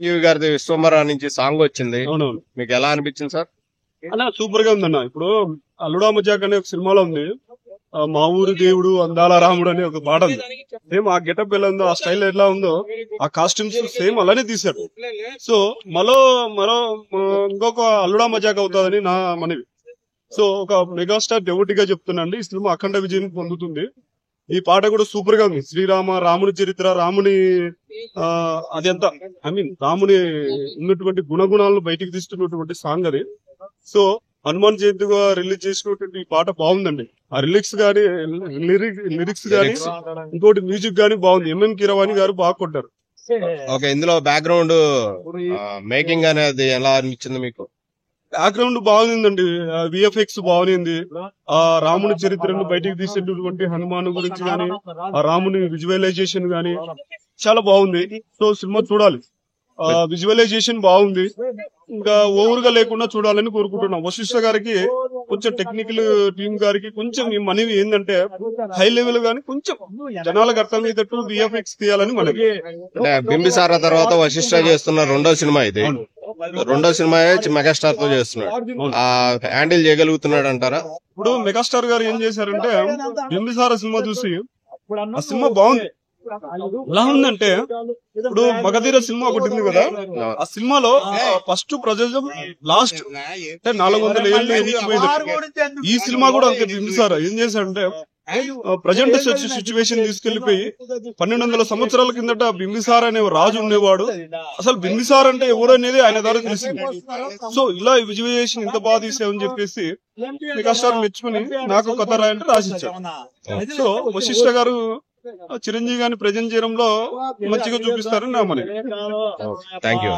ఈవి గారిది విశ్వంబర నుంచి సాంగ్ వచ్చింది. అవునవును మీకు ఎలా అనిపించింది సార్? అన్న సూపర్ గా ఉందన్న. ఇప్పుడు అల్లుడా మజాక్ అనే ఒక సినిమాలో ఉంది, మా ఊరి దేవుడు అందాల రాముడు అనే ఒక పాట ఉంది. సేమ్ ఆ గెటప్ ఎలా ఉందో, ఆ స్టైల్ ఎట్లా ఉందో, ఆ కాస్ట్యూమ్స్ సేమ్ అలానే తీశారు. సో మరో మరో ఇంకొక అల్లుడా మజాక్ అవుతుందని నా మనవి. సో ఒక మెగాస్టార్ డెవోటీగా చెప్తున్నాండి, ఈ సినిమా అఖండ విజయం పొందుతుంది. ఈ పాట కూడా సూపర్ గా ఉంది. శ్రీరామ రాముని చరిత్ర, రాముని అదంతా రాముని ఉన్నటువంటి గుణగుణాలను బయటికి తీస్తున్నటువంటి సాంగ్ అది. సో హనుమాన్ జయంతిగా రిలీజ్ చేసినటువంటి ఈ పాట బాగుందండి. ఆ లిరిక్స్ గానీ ఇంకోటి మ్యూజిక్ గానీ బాగుంది. ఎంఎన్ కీరవాణి గారు బాగా కొట్టారు. ఓకే, ఇందులో బ్యాక్గ్రౌండ్ మేకింగ్ అనేది ఎలా అనిపించింది మీకు? బ్యాక్గ్రౌండ్ బాగుందండి, విఎఫ్ఎక్స్ బాగుంది. ఆ రాముని చరిత్రను బయటికి తీసేటటువంటి హనుమాన్ గురించి గానీ, ఆ రాముని విజువలైజేషన్ గానీ చాలా బాగుంది. సో సినిమా చూడాలి. విజువలైజేషన్ బాగుంది, ఇంకా ఓవర్ గా లేకుండా చూడాలని కోరుకుంటున్నాం. వశిష్ఠ గారికి కొంచెం టెక్నికల్ టీమ్ గారికి కొంచెం ఈ మనవి ఏంటంటే హై లెవెల్ గానీ కొంచెం జనాలకు అర్థమయ్యేటట్టు విఎఫ్ఎక్స్ తీయాలని మనవి. బింబిసార తర్వాత వశిష్ఠ చేస్తున్న రెండో సినిమా ఇది. రెండో సినిమా మెగాస్టార్ తో చేస్తున్నాడు. హ్యాండిల్ చేయగలుగుతున్నాడు అంటారా? ఇప్పుడు మెగాస్టార్ గారు ఏం చేశారంటే బింబిసార సినిమా చూసి ఆ సినిమా బాగుంది. ఎలా ఉందంటే ఇప్పుడు మగధీర సినిమా ఒకటి ఉంది కదా, ఆ సినిమాలో ఫస్ట్ ప్రజలు లాస్ట్ అంటే 400 ఏళ్ళు ఎదిగిపోయింది. ఈ సినిమా కూడా అంతే. బింబిసార ఏం చేశాడంటే ప్రజెంట్ సిచ్యువేషన్ తీసుకెళ్లిపోయి 1200 సంవత్సరాల కిందట బింబిసార అనే రాజు ఉండేవాడు. అసలు బింబిసార అంటే ఎవరు అనేది ఆయన ద్వారా తెలిసింది. సో ఇలా విజువలైజేషన్ ఇంత బాగా తీసామని చెప్పేసి మెగాస్టార్ మెచ్చుకుని నాకు కథ రాయంటే రాసిచ్చాడు. సో వశిష్ఠ గారు చిరంజీవి గారిని ప్రజెంట్ చేయడంలో మంచిగా చూపిస్తారని నా మనవి. Thank you.